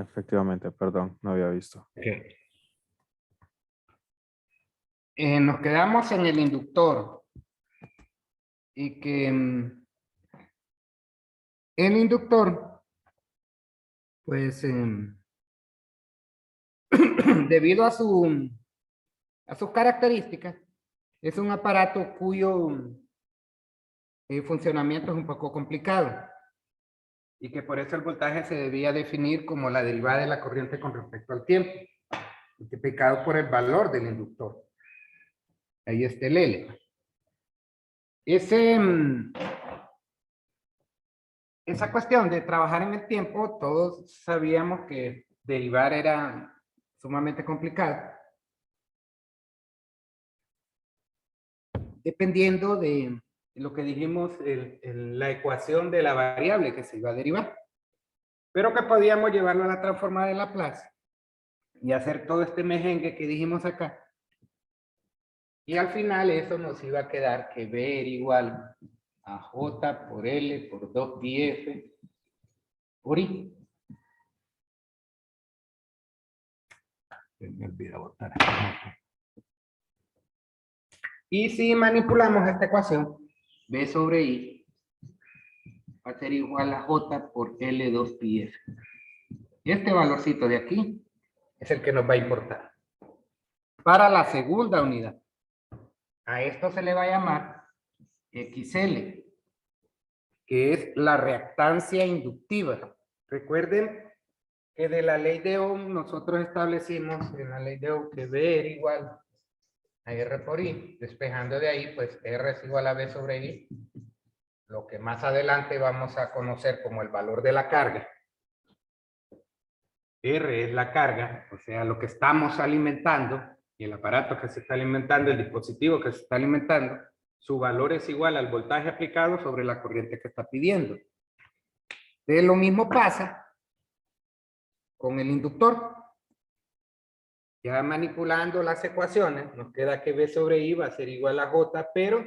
Efectivamente, perdón, no había visto. Ok. Nos quedamos en el inductor. Y que el inductor, pues, debido a sus características, es un aparato cuyo funcionamiento es un poco complicado. Y que por eso el voltaje se debía definir como la derivada de la corriente con respecto al tiempo, multiplicado por el valor del inductor. Ahí está el L. Esa cuestión de trabajar en el tiempo, todos sabíamos que derivar era sumamente complicado. Dependiendo de lo que dijimos, la ecuación de la variable que se iba a derivar. Pero que podíamos llevarlo a la transformada de Laplace y hacer todo este mejengue que dijimos acá. Y al final eso nos iba a quedar que B era igual a J por L por 2πf por I. Se me olvidó botar. Y si manipulamos esta ecuación, B sobre I va a ser igual a J por L 2πf. Y este valorcito de aquí es el que nos va a importar. Para la segunda unidad, a esto se le va a llamar XL, que es la reactancia inductiva. Recuerden que de la ley de Ohm nosotros establecimos en la ley de Ohm que B era igual a R por I. Despejando de ahí, pues R es igual a B sobre I. Lo que más adelante vamos a conocer como el valor de la carga. R es la carga, o sea, lo que estamos alimentando, y el aparato que se está alimentando, el dispositivo que se está alimentando, su valor es igual al voltaje aplicado sobre la corriente que está pidiendo. Lo mismo pasa con el inductor. Ya manipulando las ecuaciones, nos queda que B sobre I va a ser igual a J, pero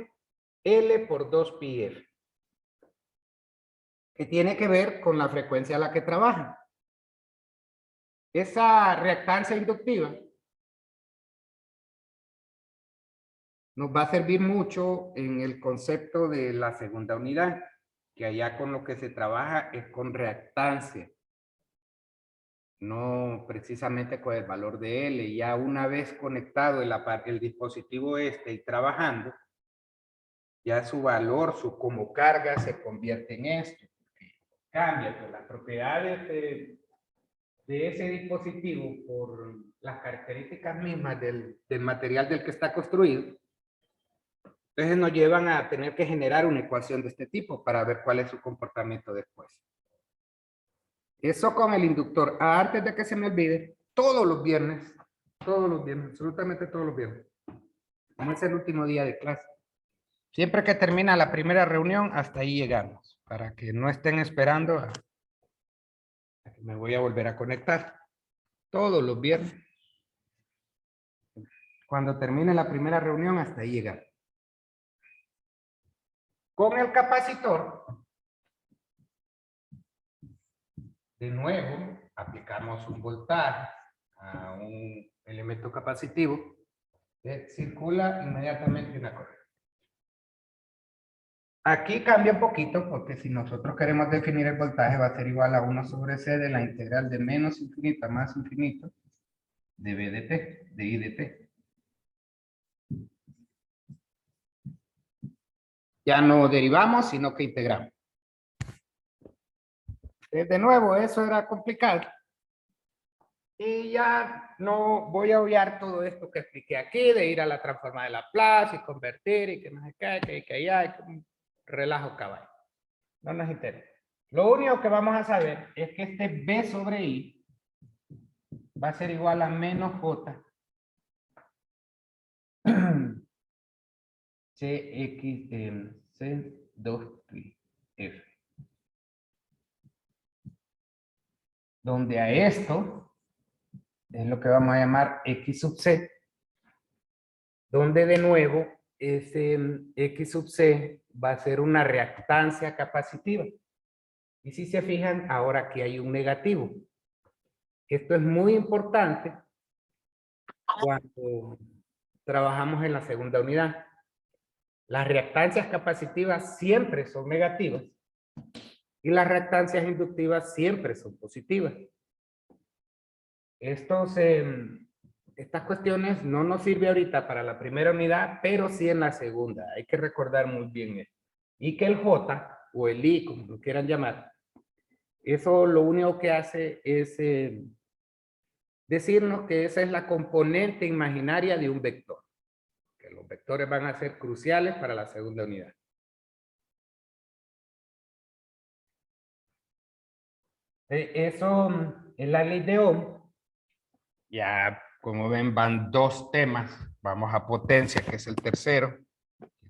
L por 2πf. Que tiene que ver con la frecuencia a la que trabaja. Esa reactancia inductiva nos va a servir mucho en el concepto de la segunda unidad, que allá con lo que se trabaja es con reactancia, no precisamente con el valor de L. Ya una vez conectado el dispositivo y trabajando, ya su valor, como carga, se convierte en esto. Cambia pues, las propiedades de ese dispositivo por las características mismas del material del que está construido. Entonces nos llevan a tener que generar una ecuación de este tipo para ver cuál es su comportamiento después. Eso con el inductor. Antes de que se me olvide, todos los viernes, absolutamente todos los viernes, como es el último día de clase, siempre que termina la primera reunión, hasta ahí llegamos, para que no estén esperando a que me voy a volver a conectar. Todos los viernes, cuando termine la primera reunión, hasta ahí llegamos. Con el capacitor, de nuevo, aplicamos un voltaje a un elemento capacitivo que circula inmediatamente una corriente. Aquí cambia un poquito porque si nosotros queremos definir el voltaje va a ser igual a 1 sobre C de la integral de menos infinito a más infinito de B de T, de I de T. Ya no derivamos, sino que integramos. De nuevo, eso era complicado. Y ya no voy a obviar todo esto que expliqué aquí, de ir a la transformada de Laplace y convertir y que no se cae, que allá, y un relajo caballo. No nos interesa. Lo único que vamos a saber es que este B sobre I va a ser igual a menos J CX C2πf. Donde a esto es lo que vamos a llamar X sub C, donde de nuevo ese X sub C va a ser una reactancia capacitiva. Y si se fijan, ahora aquí hay un negativo. Esto es muy importante cuando trabajamos en la segunda unidad. Las reactancias capacitivas siempre son negativas y las reactancias inductivas siempre son positivas. Estas cuestiones no nos sirven ahorita para la primera unidad, pero sí en la segunda. Hay que recordar muy bien esto. Y que el J o el I, como lo quieran llamar, eso lo único que hace es decirnos que esa es la componente imaginaria de un vector. Que los vectores van a ser cruciales para la segunda unidad. Eso en la ley de Ohm. Ya, como ven, van dos temas. Vamos a potencia, que es el tercero.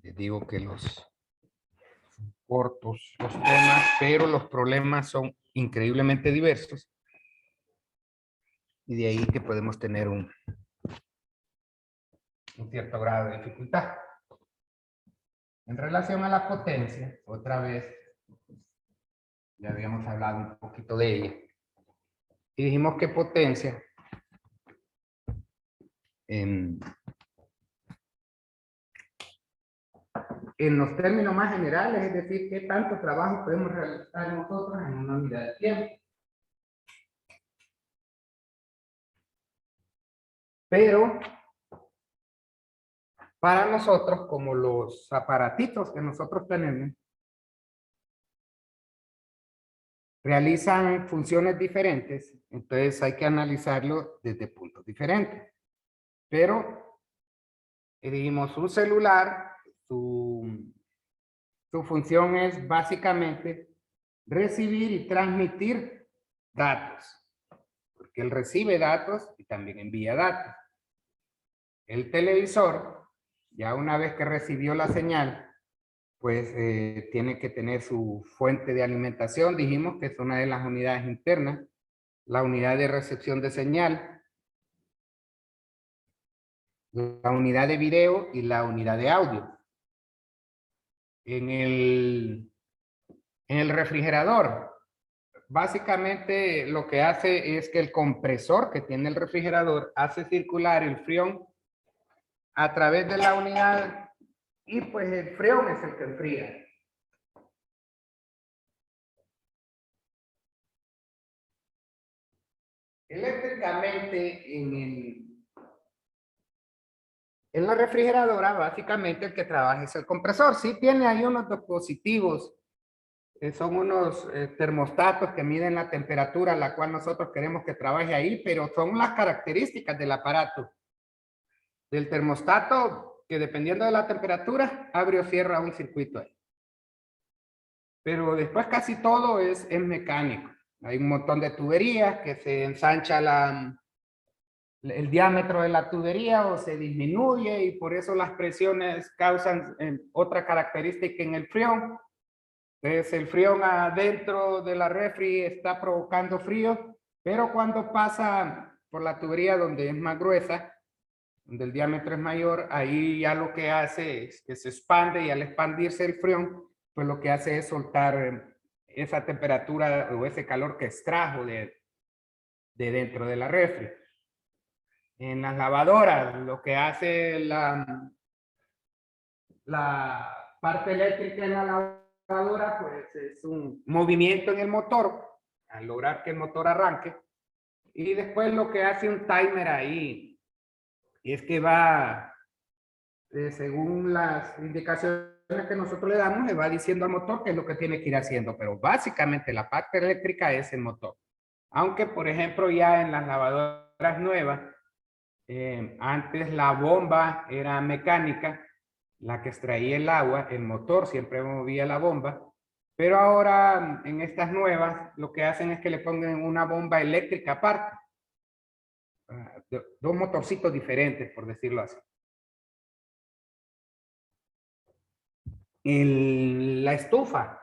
Les digo que los cortos los temas, pero los problemas son increíblemente diversos. Y de ahí que podemos tener un cierto grado de dificultad. En relación a la potencia, otra vez, ya habíamos hablado un poquito de ella. Y dijimos que potencia en los términos más generales, es decir, qué tanto trabajo podemos realizar nosotros en una unidad de tiempo. Pero para nosotros, como los aparatitos que nosotros tenemos, realizan funciones diferentes, entonces hay que analizarlo desde puntos diferentes. Pero dijimos, un celular, su función es básicamente recibir y transmitir datos, porque él recibe datos y también envía datos. El televisor, ya una vez que recibió la señal, pues tiene que tener su fuente de alimentación. Dijimos que es una de las unidades internas, la unidad de recepción de señal, la unidad de video y la unidad de audio. En el refrigerador, básicamente lo que hace es que el compresor que tiene el refrigerador hace circular el frión a través de la unidad y pues el frión es el que enfría. Eléctricamente en la refrigeradora básicamente el que trabaja es el compresor. Sí tiene ahí unos dispositivos, son unos termostatos que miden la temperatura a la cual nosotros queremos que trabaje ahí, pero son las características del aparato. Del termostato que dependiendo de la temperatura abre o cierra un circuito ahí. Pero después casi todo es mecánico. Hay un montón de tuberías que se ensancha el diámetro de la tubería o se disminuye y por eso las presiones causan otra característica en el frión. Entonces el frión adentro de la refri está provocando frío, pero cuando pasa por la tubería donde es más gruesa, donde el diámetro es mayor, ahí ya lo que hace es que se expande y al expandirse el frión, pues lo que hace es soltar esa temperatura o ese calor que extrajo de dentro de la refri. En las lavadoras, lo que hace la parte eléctrica en la lavadora, pues es un movimiento en el motor, al lograr que el motor arranque. Y después lo que hace un timer ahí, es que va, según las indicaciones que nosotros le damos, le va diciendo al motor qué es lo que tiene que ir haciendo. Pero básicamente la parte eléctrica es el motor. Aunque, por ejemplo, ya en las lavadoras nuevas, antes la bomba era mecánica, la que extraía el agua, el motor siempre movía la bomba, pero ahora en estas nuevas lo que hacen es que le pongan una bomba eléctrica aparte, dos motorcitos diferentes, por decirlo así. La estufa,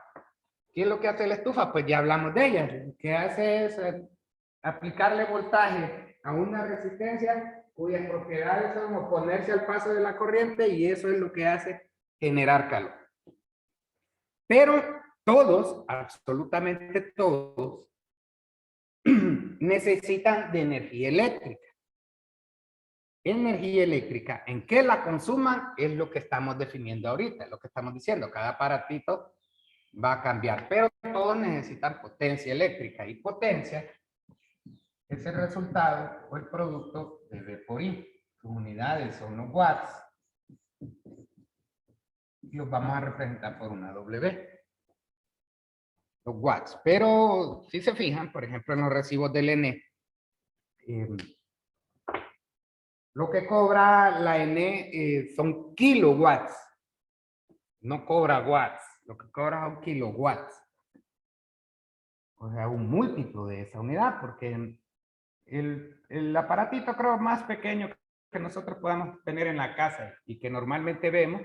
¿qué es lo que hace la estufa? Pues ya hablamos de ella. Lo que hace es aplicarle voltaje a una resistencia cuyas propiedades son oponerse al paso de la corriente y eso es lo que hace generar calor. Pero todos, absolutamente todos, necesitan de energía eléctrica. Energía eléctrica, ¿en qué la consuman? Es lo que estamos definiendo ahorita, lo que estamos diciendo. Cada aparatito va a cambiar, pero todos necesitan potencia eléctrica, y potencia es el resultado o el producto de V por I. Sus unidades son los watts y los vamos a representar por una W. Los watts, pero si se fijan, por ejemplo, en los recibos del ENE, lo que cobra la ENE son kilowatts, no cobra watts, lo que cobra son kilowatts. O sea, un múltiplo de esa unidad, porque el aparatito creo más pequeño que nosotros podamos tener en la casa y que normalmente vemos,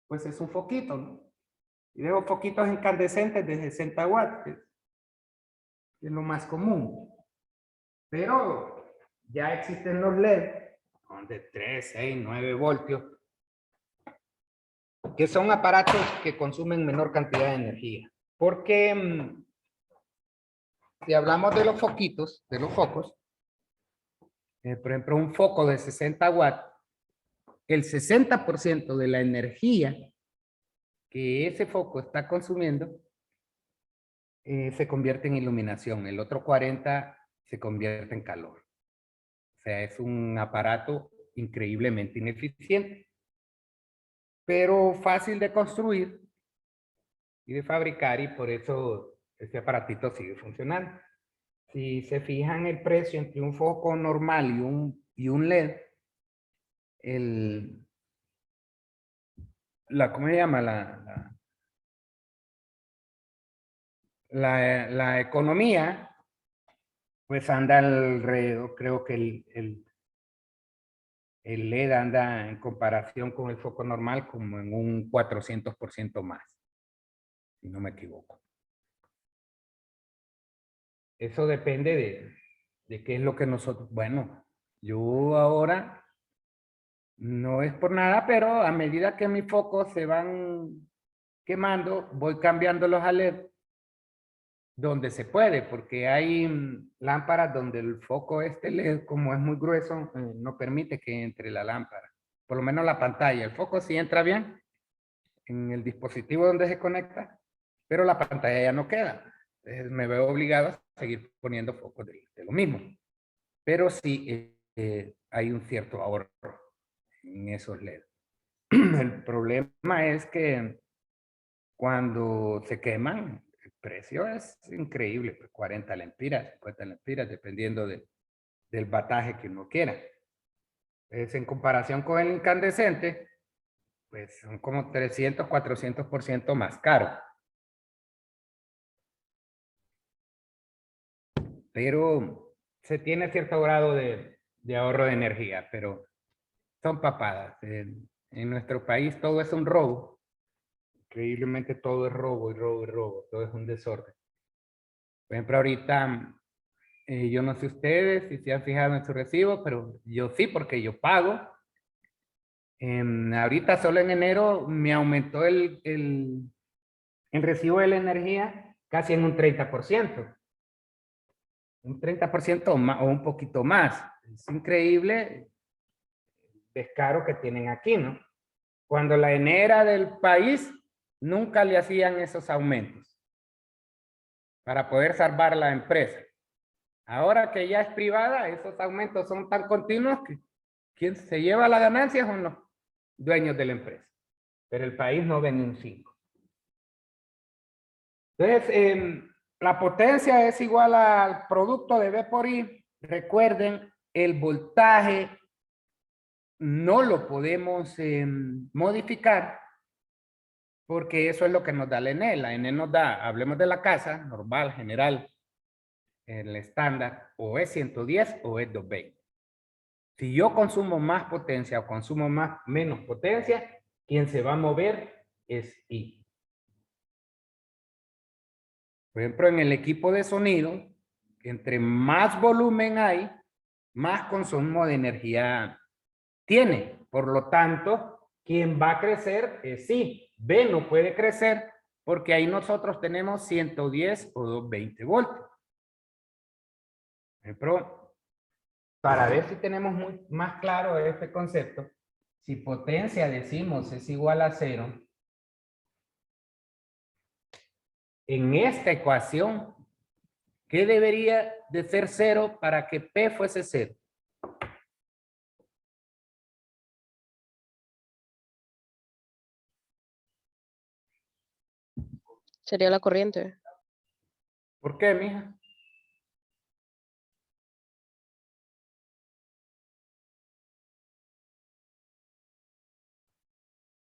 pues es un foquito, ¿no? Y veo foquitos incandescentes de 60 watts, que es lo más común. Pero ya existen los LED de 3, 6, 9 voltios, que son aparatos que consumen menor cantidad de energía. Porque si hablamos de los foquitos, de los focos, por ejemplo, un foco de 60 watts, el 60% de la energía que ese foco está consumiendo se convierte en iluminación. El otro 40% se convierte en calor. O sea, es un aparato increíblemente ineficiente, pero fácil de construir y de fabricar, y por eso este aparatito sigue funcionando. Si se fijan el precio entre un foco normal y un LED, ¿cómo se llama? La economía, pues anda alrededor, creo que el LED anda en comparación con el foco normal como en un 400% más, si no me equivoco. Eso depende de qué es lo que nosotros, bueno, yo ahora no es por nada, pero a medida que mis focos se van quemando, voy cambiándolos a LED donde se puede, porque hay lámparas donde el foco LED, como es muy grueso, no permite que entre la lámpara. Por lo menos la pantalla. El foco sí entra bien en el dispositivo donde se conecta, pero la pantalla ya no queda. Entonces me veo obligado a seguir poniendo focos de lo mismo. Pero sí hay un cierto ahorro en esos LED. El problema es que cuando se queman, el precio es increíble, 40 lempiras, 50 lempiras, dependiendo del bataje que uno quiera. Es en comparación con el incandescente, pues son como 300, 400% más caro. Pero se tiene cierto grado de ahorro de energía, pero son papadas. En nuestro país todo es un robo. Increíblemente todo es robo y robo y robo. Todo es un desorden. Por ejemplo, ahorita, yo no sé ustedes si se han fijado en su recibo, pero yo sí, porque yo pago. Ahorita solo en enero me aumentó el recibo de la energía casi en un 30%. Un 30% o un poquito más. Es increíble el descaro que tienen aquí, ¿no? Cuando la ENE era del país, nunca le hacían esos aumentos para poder salvar la empresa. Ahora que ya es privada, esos aumentos son tan continuos que quien se lleva la ganancia son los dueños de la empresa. Pero el país no ve ni un 5. Entonces, la potencia es igual al producto de V por I. Recuerden, el voltaje no lo podemos modificar porque eso es lo que nos da la ENE. La ENE nos da, hablemos de la casa, normal, general, el estándar, o es 110 o es 220. Si yo consumo más potencia o consumo menos potencia, quien se va a mover es I. Por ejemplo, en el equipo de sonido, entre más volumen hay, más consumo de energía tiene. Por lo tanto, quien va a crecer es I. B no puede crecer porque ahí nosotros tenemos 110 o 220 voltios. Pero para ver si tenemos más claro este concepto, si potencia decimos es igual a 0, en esta ecuación, ¿qué debería de ser 0 para que P fuese 0? Sería la corriente. ¿Por qué, mija?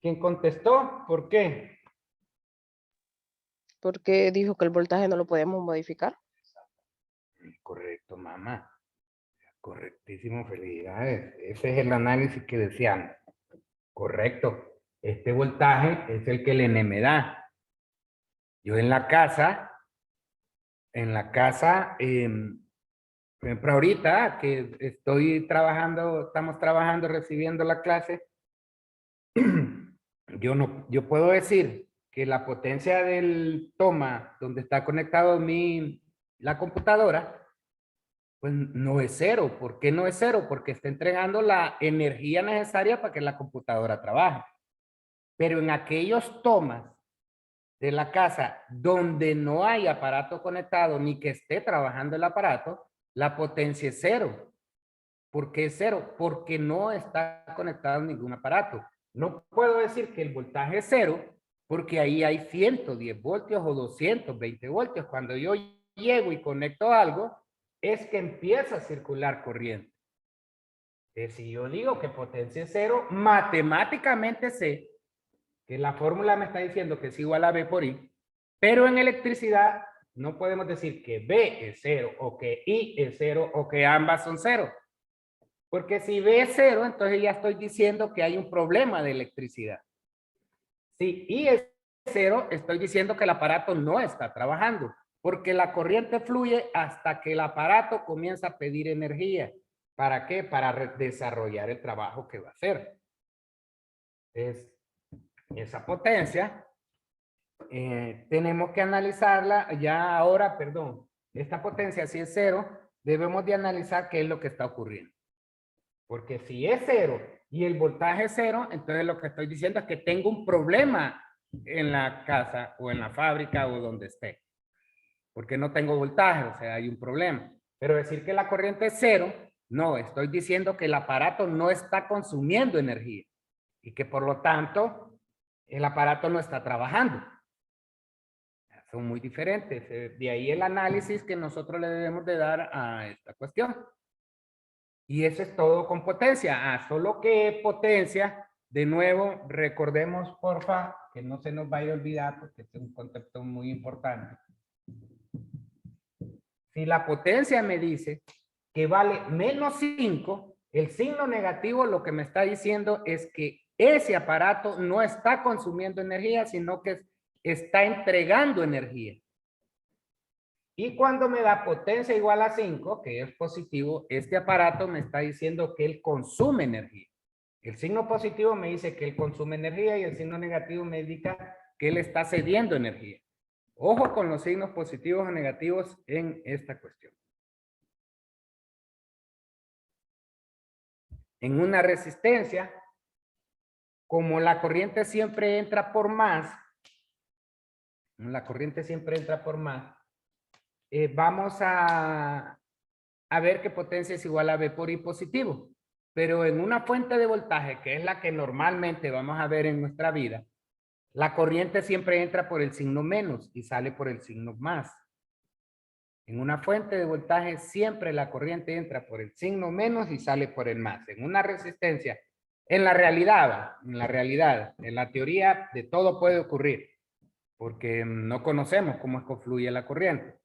¿Quién contestó? ¿Por qué? Porque dijo que el voltaje no lo podemos modificar. Correcto, mamá. Correctísimo, felicidades. Ese es el análisis que deseamos. Correcto. Este voltaje es el que el N me da. Yo en la casa, por ejemplo, ahorita que estoy trabajando, estamos trabajando, recibiendo la clase, yo puedo decir que la potencia del toma donde está conectado la computadora, pues no es 0. ¿Por qué no es 0? Porque está entregando la energía necesaria para que la computadora trabaje. Pero en aquellos tomas de la casa donde no hay aparato conectado ni que esté trabajando el aparato, la potencia es 0. ¿Por qué es 0? Porque no está conectado ningún aparato. No puedo decir que el voltaje es 0 porque ahí hay 110 voltios o 220 voltios. Cuando yo llego y conecto algo, es que empieza a circular corriente. Si yo digo que potencia es 0, matemáticamente sé que la fórmula me está diciendo que es igual a B por I, pero en electricidad no podemos decir que B es 0 o que I es 0 o que ambas son 0. Porque si B es 0, entonces ya estoy diciendo que hay un problema de electricidad. Si I es 0, estoy diciendo que el aparato no está trabajando, porque la corriente fluye hasta que el aparato comienza a pedir energía. ¿Para qué? Para desarrollar el trabajo que va a hacer. Esa potencia tenemos que analizarla ya ahora, perdón. Esta potencia si es 0, debemos de analizar qué es lo que está ocurriendo. Porque si es 0 y el voltaje es 0, entonces lo que estoy diciendo es que tengo un problema en la casa o en la fábrica o donde esté. Porque no tengo voltaje, o sea, hay un problema. Pero decir que la corriente es 0, no, estoy diciendo que el aparato no está consumiendo energía y que por lo tanto el aparato no está trabajando. Son muy diferentes. De ahí el análisis que nosotros le debemos de dar a esta cuestión. Y eso es todo con potencia. Solo que potencia, de nuevo, recordemos, porfa, que no se nos vaya a olvidar, porque este es un concepto muy importante. Si la potencia me dice que vale menos 5, el signo negativo lo que me está diciendo es que ese aparato no está consumiendo energía, sino que está entregando energía. Y cuando me da potencia igual a 5, que es positivo, este aparato me está diciendo que él consume energía. El signo positivo me dice que él consume energía y el signo negativo me indica que él está cediendo energía. Ojo con los signos positivos o negativos en esta cuestión. En una resistencia, como la corriente siempre entra por más, vamos a ver que potencia es igual a V por I positivo. Pero en una fuente de voltaje, que es la que normalmente vamos a ver en nuestra vida, la corriente siempre entra por el signo menos y sale por el signo más. En una fuente de voltaje siempre la corriente entra por el signo menos y sale por el más. En una resistencia, en la realidad, en la teoría de todo puede ocurrir, porque no conocemos cómo es que fluye la corriente.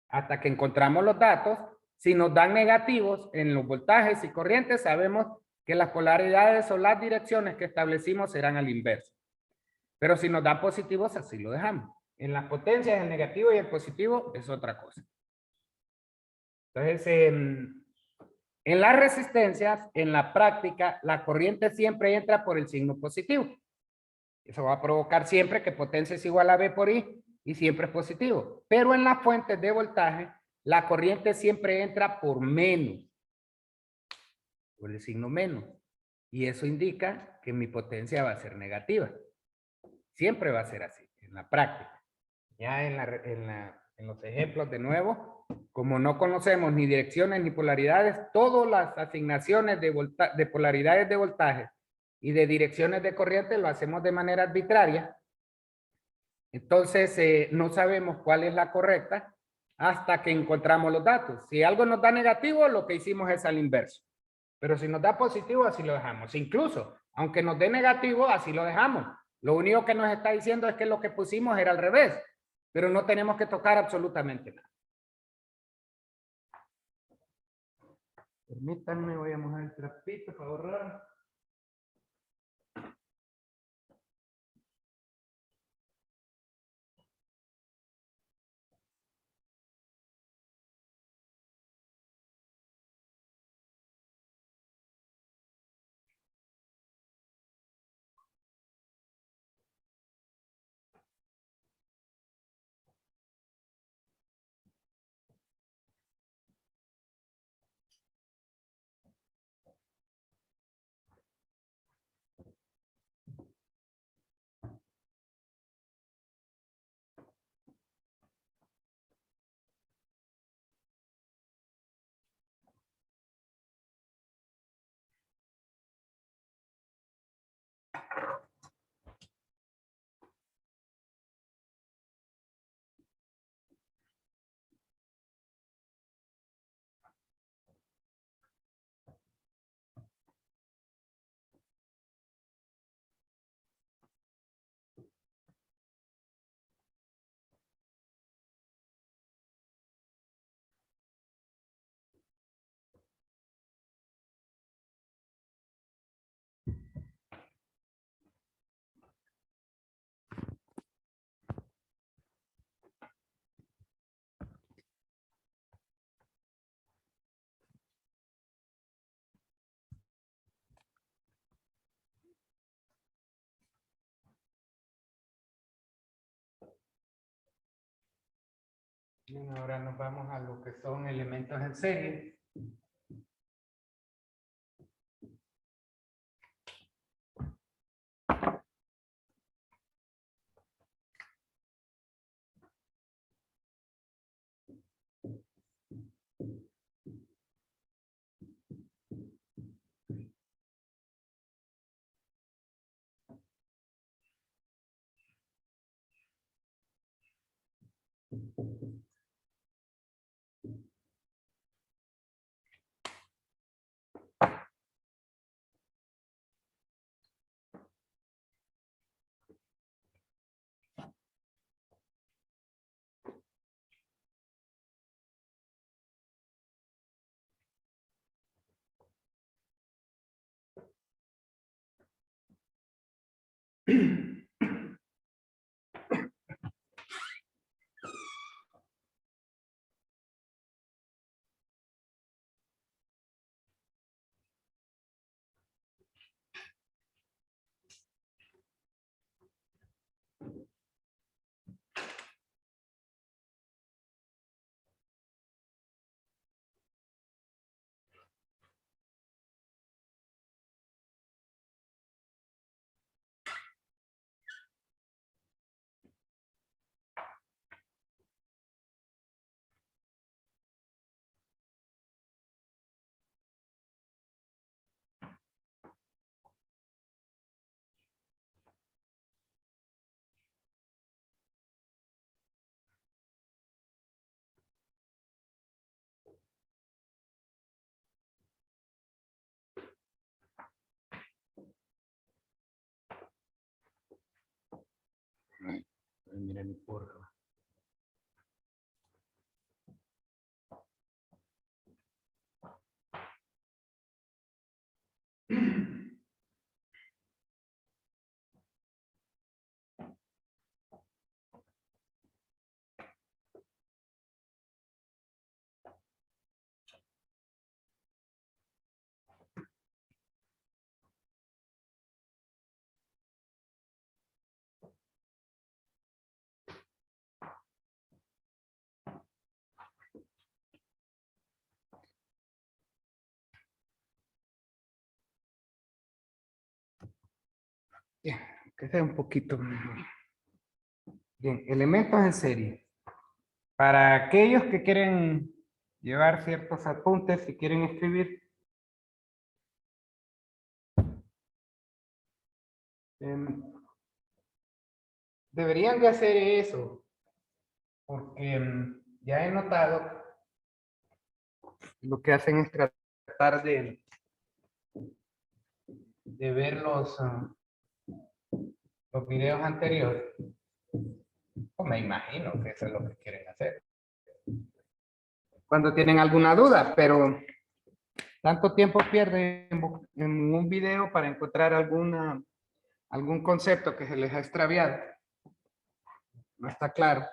Hasta que encontramos los datos, si nos dan negativos en los voltajes y corrientes, sabemos que las polaridades o las direcciones que establecimos serán al inverso. Pero si nos dan positivos, así lo dejamos. En las potencias, el negativo y el positivo es otra cosa. Entonces, en las resistencias, en la práctica, la corriente siempre entra por el signo positivo. Eso va a provocar siempre que potencia es igual a V por I y siempre es positivo. Pero en las fuentes de voltaje, La corriente siempre entra por menos, por el signo menos. Y eso indica que mi potencia va a ser negativa. Siempre va a ser así, en la práctica. Ya en los ejemplos de nuevo, como no conocemos ni direcciones ni polaridades, todas las asignaciones de polaridades de voltaje y de direcciones de corriente lo hacemos de manera arbitraria. Entonces, no sabemos cuál es la correcta hasta que encontramos los datos. Si algo nos da negativo, lo que hicimos es al inverso. Pero si nos da positivo, así lo dejamos. Incluso, aunque nos dé negativo, así lo dejamos. Lo único que nos está diciendo es que lo que pusimos era al revés, pero no tenemos que tocar absolutamente nada. Permítanme, voy a mojar el trapito para ahorrar. Bien, ahora nos vamos a lo que son elementos en serie. Ay, miren mi porra. Bien, que sea un poquito mejor. Bien, elementos en serie. Para aquellos que quieren llevar ciertos apuntes, si quieren escribir, deberían de hacer eso, porque ya he notado lo que hacen es tratar de ver los videos anteriores. Pues me imagino que eso es lo que quieren hacer. Cuando tienen alguna duda, pero tanto tiempo pierden en un video para encontrar algún concepto que se les ha extraviado. No está claro.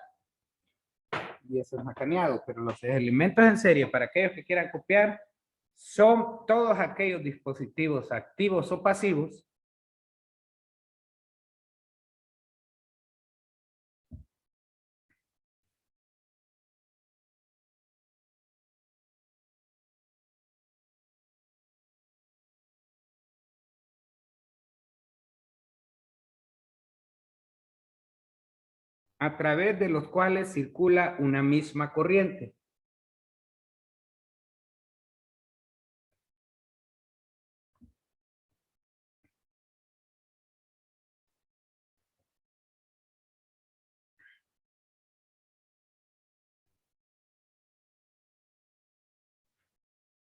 Y eso es macaneado, pero los elementos en serie, para aquellos que quieran copiar, son todos aquellos dispositivos activos o pasivos a través de los cuales circula una misma corriente.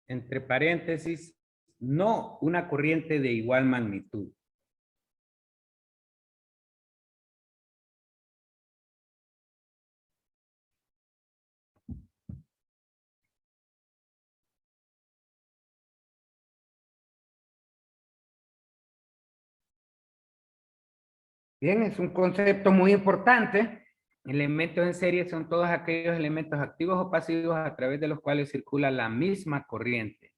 Entre paréntesis, no una corriente de igual magnitud. Bien, es un concepto muy importante. Elementos en serie son todos aquellos elementos activos o pasivos a través de los cuales circula la misma corriente.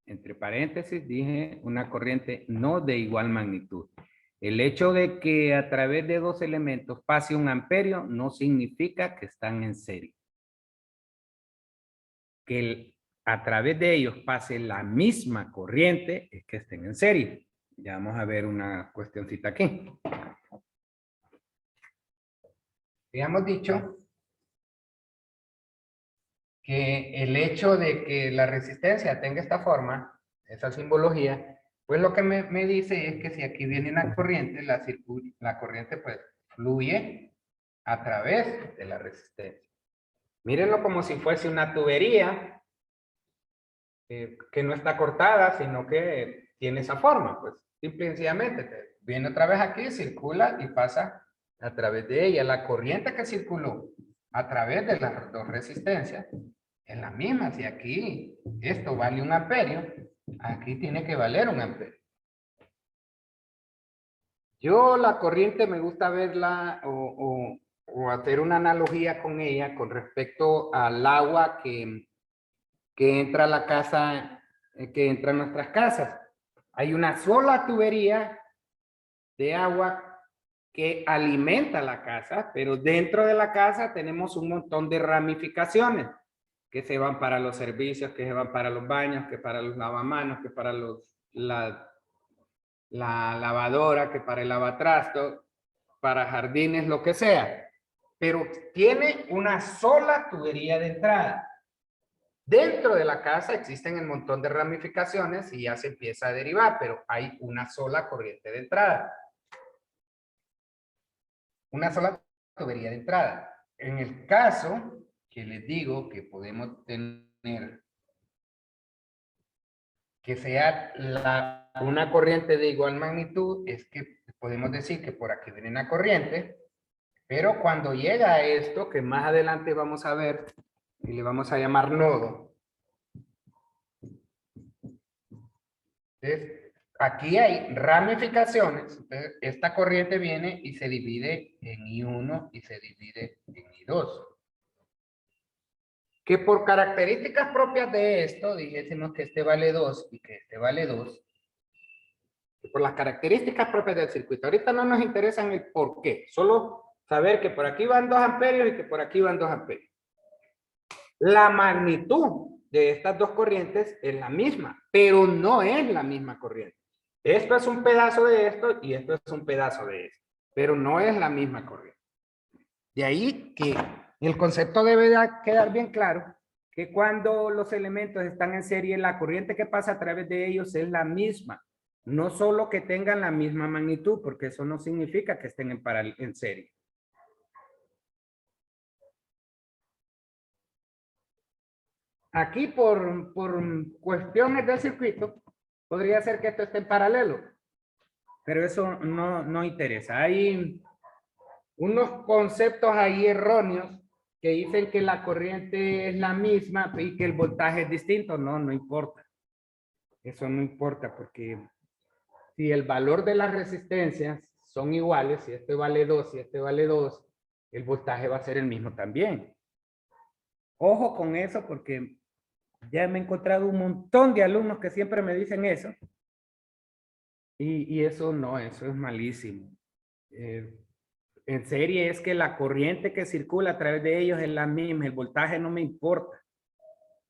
Entre paréntesis dije una corriente no de igual magnitud. El hecho de que a través de dos elementos pase un amperio no significa que están en serie. Que a través de ellos pase la misma corriente es que estén en serie. Ya vamos a ver una cuestioncita aquí. Habíamos dicho que el hecho de que la resistencia tenga esta forma, esa simbología, pues lo que me dice es que si aquí viene una corriente, la corriente pues fluye a través de la resistencia. Mírenlo como si fuese una tubería que no está cortada, sino que tiene esa forma, pues simple y sencillamente. Viene otra vez aquí, circula y pasa a través de ella. La corriente que circuló a través de las dos resistencias es la misma. Si aquí esto vale 1 amperio, aquí tiene que valer 1 amperio. Yo la corriente me gusta verla o hacer una analogía con ella con respecto al agua que entra a la casa, que entra a nuestras casas. Hay una sola tubería de agua que alimenta la casa, pero dentro de la casa tenemos un montón de ramificaciones que se van para los servicios, que se van para los baños, que para los lavamanos, que para la lavadora, que para el lavatrasto, para jardines, lo que sea. Pero tiene una sola tubería de entrada. Dentro de la casa existen un montón de ramificaciones y ya se empieza a derivar, pero hay una sola corriente de entrada. Una sola tubería de entrada. En el caso que les digo que podemos tener que sea una corriente de igual magnitud, es que podemos decir que por aquí viene una corriente, pero cuando llega a esto, que más adelante vamos a ver, y le vamos a llamar nodo. Entonces, aquí hay ramificaciones. Entonces, esta corriente viene y se divide en I1 y se divide en I2. Que por características propias de esto, dijésemos que este vale 2 y que este vale 2, por las características propias del circuito. Ahorita no nos interesa en el por qué, solo saber que por aquí van 2 amperios y que por aquí van 2 amperios. La magnitud de estas dos corrientes es la misma, pero no es la misma corriente. Esto es un pedazo de esto y esto es un pedazo de esto, pero no es la misma corriente. De ahí que el concepto debe quedar bien claro, que cuando los elementos están en serie, la corriente que pasa a través de ellos es la misma. No solo que tengan la misma magnitud, porque eso no significa que estén en serie. Aquí por cuestiones del circuito, podría ser que esto esté en paralelo, pero eso no interesa. Hay unos conceptos ahí erróneos que dicen que la corriente es la misma y que el voltaje es distinto. No importa. Eso no importa porque si el valor de las resistencias son iguales, si este vale 2 y este vale 2, el voltaje va a ser el mismo también. Ojo con eso porque ya me he encontrado un montón de alumnos que siempre me dicen eso. Y eso no, eso es malísimo. En serie es que la corriente que circula a través de ellos es la misma, el voltaje no me importa.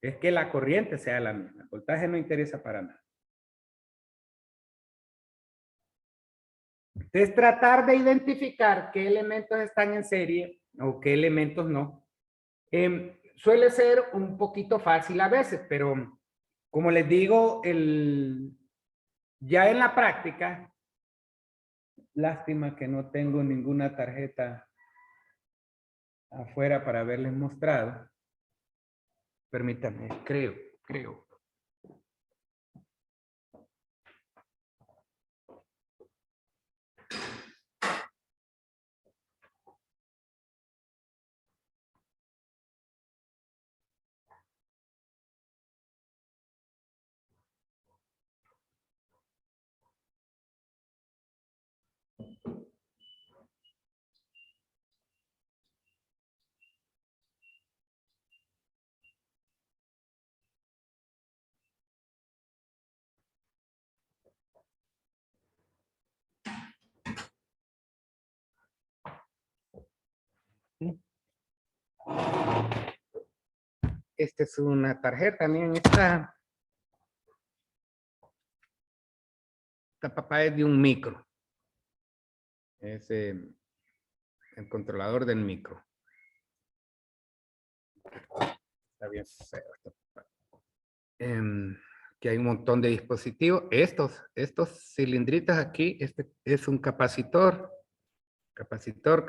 Es que la corriente sea la misma, el voltaje no interesa para nada. Entonces, tratar de identificar qué elementos están en serie o qué elementos no, suele ser un poquito fácil a veces, pero como les digo, ya en la práctica, lástima que no tengo ninguna tarjeta afuera para haberles mostrado. Permítanme, creo. Esta es una tarjeta, miren, esta papá es de un micro. Es el controlador del micro. Está bien feo esto. Que hay un montón de dispositivos. Estos cilindritos aquí, este es un capacitor. Capacitor.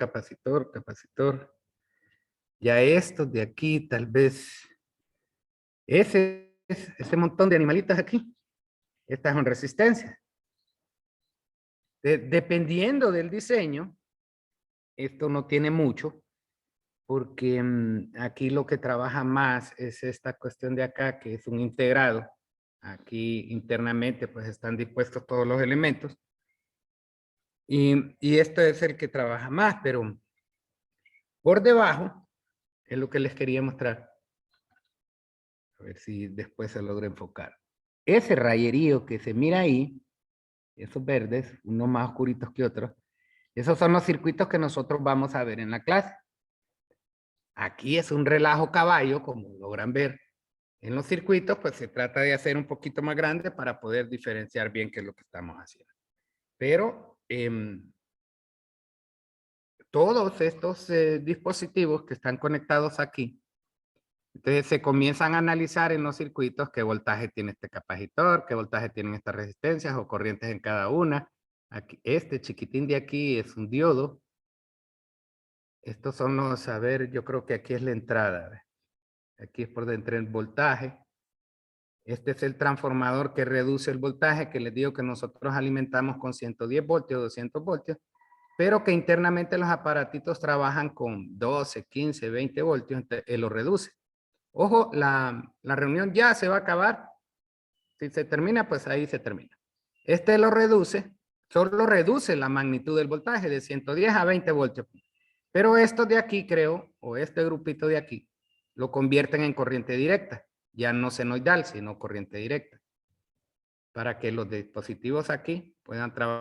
Ya estos de aquí, tal vez, ese montón de animalitos aquí, estas son resistencias. Dependiendo del diseño, esto no tiene mucho, porque aquí lo que trabaja más es esta cuestión de acá, que es un integrado. Aquí internamente pues están dispuestos todos los elementos. Y esto es el que trabaja más, pero por debajo es lo que les quería mostrar. A ver si después se logra enfocar. Ese rayerío que se mira ahí, esos verdes, unos más oscuritos que otros, esos son los circuitos que nosotros vamos a ver en la clase. Aquí es un relajo caballo, como logran ver. En los circuitos, pues se trata de hacer un poquito más grande para poder diferenciar bien qué es lo que estamos haciendo. Pero todos estos dispositivos que están conectados aquí, entonces se comienzan a analizar en los circuitos qué voltaje tiene este capacitor, qué voltaje tienen estas resistencias o corrientes en cada una. Aquí, este chiquitín de aquí es un diodo. Estos son los, a ver, yo creo que aquí es la entrada. Aquí es por dentro el voltaje. Este es el transformador que reduce el voltaje, que les digo que nosotros alimentamos con 110 voltios, 200 voltios, pero que internamente los aparatitos trabajan con 12, 15, 20 voltios, entonces él lo reduce. Ojo, la reunión ya se va a acabar. Si se termina, pues ahí se termina. Este lo reduce, solo reduce la magnitud del voltaje de 110 a 20 voltios. Pero estos de aquí, creo, o este grupito de aquí, lo convierten en corriente directa. Ya no senoidal, sino corriente directa. Para que los dispositivos aquí puedan trabajar.